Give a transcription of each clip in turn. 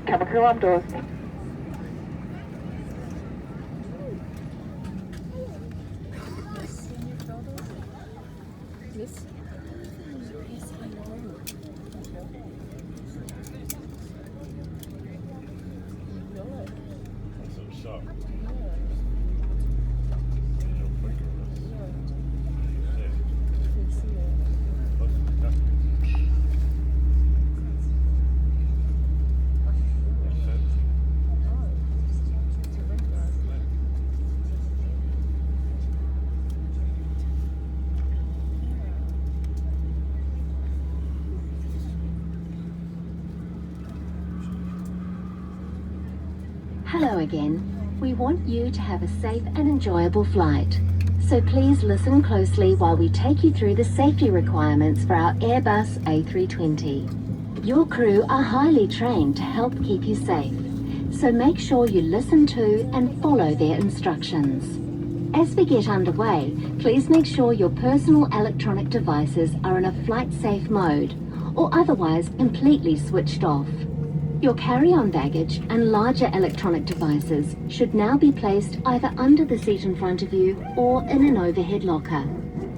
Cabin crew on doors. Yes. Yes, I know. That's a shock. Hello again. We want you to have a safe and enjoyable flight. So please listen closely while we take you through the safety requirements for our Airbus A320. Your crew are highly trained to help keep you safe, so make sure you listen to and follow their instructions. As we get underway, please make sure your personal electronic devices are in a flight-safe mode or otherwise completely switched off. Your carry-on baggage and larger electronic devices should now be placed either under the seat in front of you or in an overhead locker.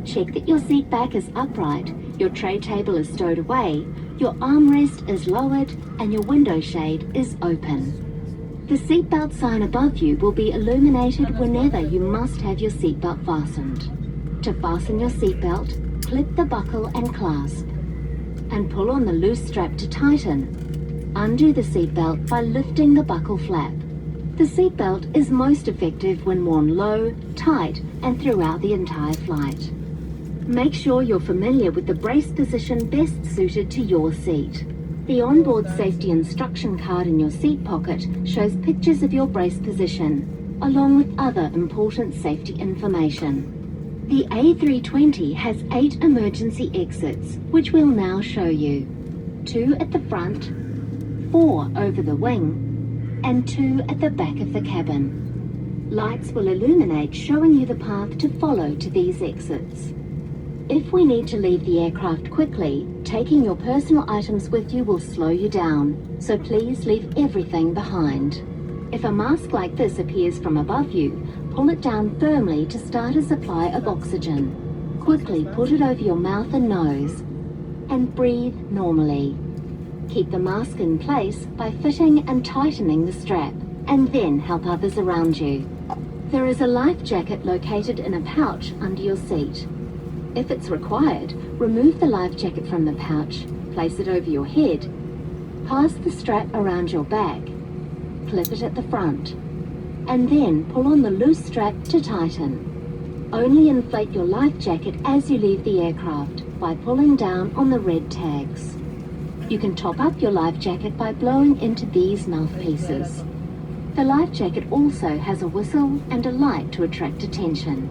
Check that your seat back is upright, your tray table is stowed away, your armrest is lowered, and your window shade is open. The seatbelt sign above you will be illuminated whenever you must have your seatbelt fastened. To fasten your seatbelt, clip the buckle and clasp, and pull on the loose strap to tighten. Undo the seatbelt by lifting the buckle flap. The seatbelt is most effective when worn low, tight, and throughout the entire flight. Make sure you're familiar with the brace position best suited to your seat. The onboard safety instruction card in your seat pocket shows pictures of your brace position, along with other important safety information. The A320 has 8 emergency exits, which we'll now show you. 2 at the front, 4 over the wing, and 2 at the back of the cabin. Lights will illuminate, showing you the path to follow to these exits. If we need to leave the aircraft quickly, taking your personal items with you will slow you down, so please leave everything behind. If a mask like this appears from above you, pull it down firmly to start a supply of oxygen. Quickly put it over your mouth and nose, and breathe normally. Keep the mask in place by fitting and tightening the strap, and then help others around you. There is a life jacket located in a pouch under your seat. If it's required, remove the life jacket from the pouch, place it over your head, pass the strap around your back, clip it at the front, and then pull on the loose strap to tighten. Only inflate your life jacket as you leave the aircraft by pulling down on the red tags. You can top up your life jacket by blowing into these mouthpieces. The life jacket also has a whistle and a light to attract attention.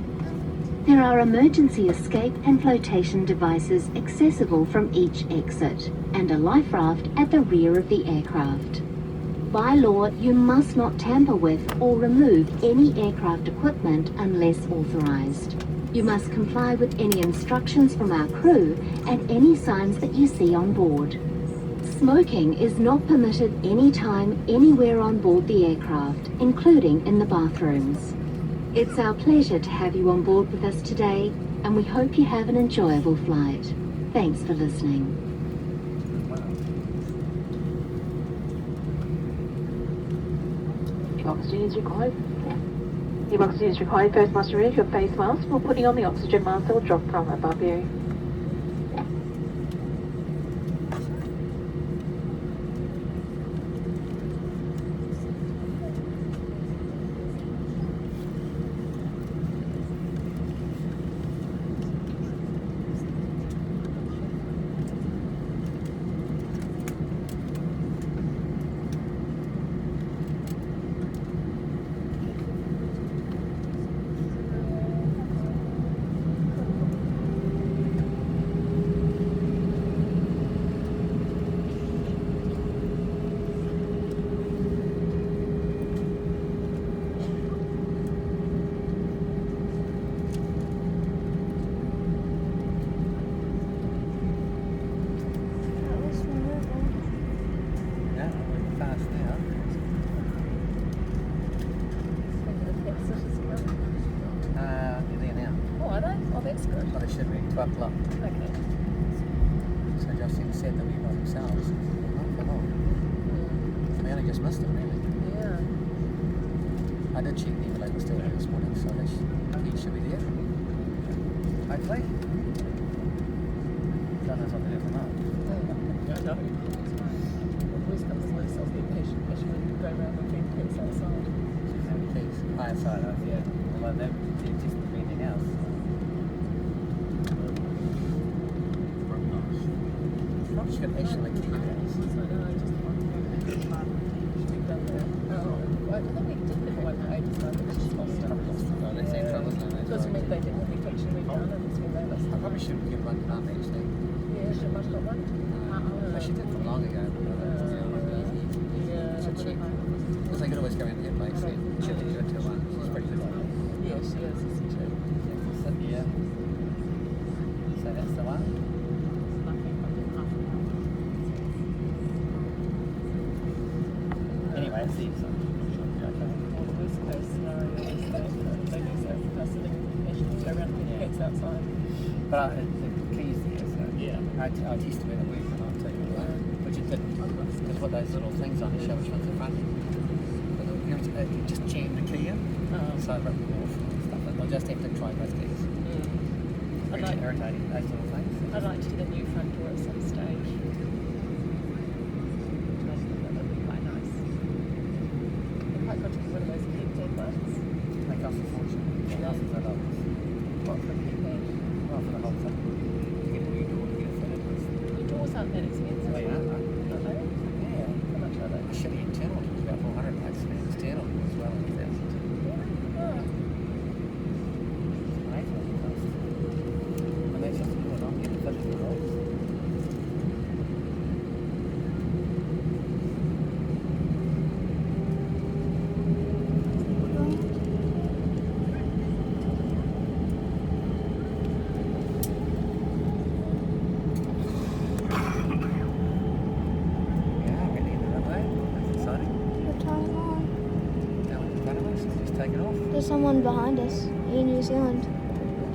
There are emergency escape and flotation devices accessible from each exit, and a life raft at the rear of the aircraft. By law, you must not tamper with or remove any aircraft equipment unless authorized. You must comply with any instructions from our crew and any signs that you see on board. Smoking is not permitted anytime, anywhere on board the aircraft, including in the bathrooms. It's our pleasure to have you on board with us today, and we hope you have an enjoyable flight. Thanks for listening. Oxygen is required. If oxygen is required, first must remove your face mask before putting on the oxygen mask that will drop from above you. 12 o'clock. Okay. So Justin said they'll be by themselves. Not for long. We only just missed them, really. Yeah. I did check the envelope was still there this morning, so he should be there. Hopefully. Don't know if I'll be there for now. Yeah, no. Always comes to myself being patient, especially when you go around with fingerprints outside. Keys. Outside, yeah. Although they're just anything else. Not sure actually like key guys. I know, I just want to we've done that. Oh, I think we did live away for ages, but it's just lost it. Oh, they say trouble, don't they? Doesn't mean they didn't have the collection we've done, and it's been very less. I probably should give one to Mum actually. Yeah, she must have got one. But she did from long ago. Yeah. Should check. Because they could always go around the head place and she'll do it to one. She's pretty good like that. Yeah, she is, isn't she? So, yeah. So that's the one. Anyway, it's the exam. Well, the worst case scenario is that they use that for custody information to go around and get pets outside. But the keys there, so Yeah. I tested where they work and I'll tell you why. Which it didn't. Because what those little things on to show which one's the front. But you know, it just jam the key in. So it ripped them off and stuff. And they'll just have to try both keys. I'd Very like, irritating, those little things. I'd like to get a new front door at some stage. I think that would be quite nice. I'd quite got to get rid of those keypad ones. They cost a fortune. Yeah. Thousands of dollars. What for a keypad? Well, for the whole thing. To get a new door, to get it fitted with. The doors aren't that expensive. They are. Are they? Yeah. How much are they? A shitty internal was about 400 bucks, and external was well over 1,000. Oh. Amazing what it costs. And that's just a good one, getting fitted with rolls. Yeah, really in the runway. That's exciting. We're turning on. Now in front of us, just take it off. There's someone behind us in New Zealand.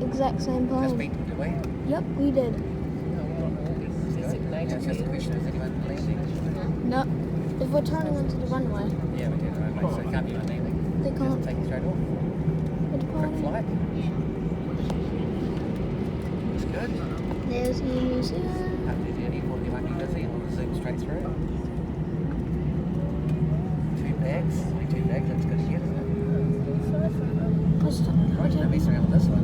Exact same Just plane. beat the way. Yep, we did. Is it Yeah, it's just a question, is anyone landing? No. If we're turning onto the runway, Yeah, we do the runway, so it can't be on landing. they Just can't. take it straight off. We're Quick departing. flight. Looks good. There's New Zealand. Hopefully the airport you won't be busy and we'll zoom straight through. 2 bags, only 2 bags, that's good to get, isn't it? Let's Right, don't mess around with this one,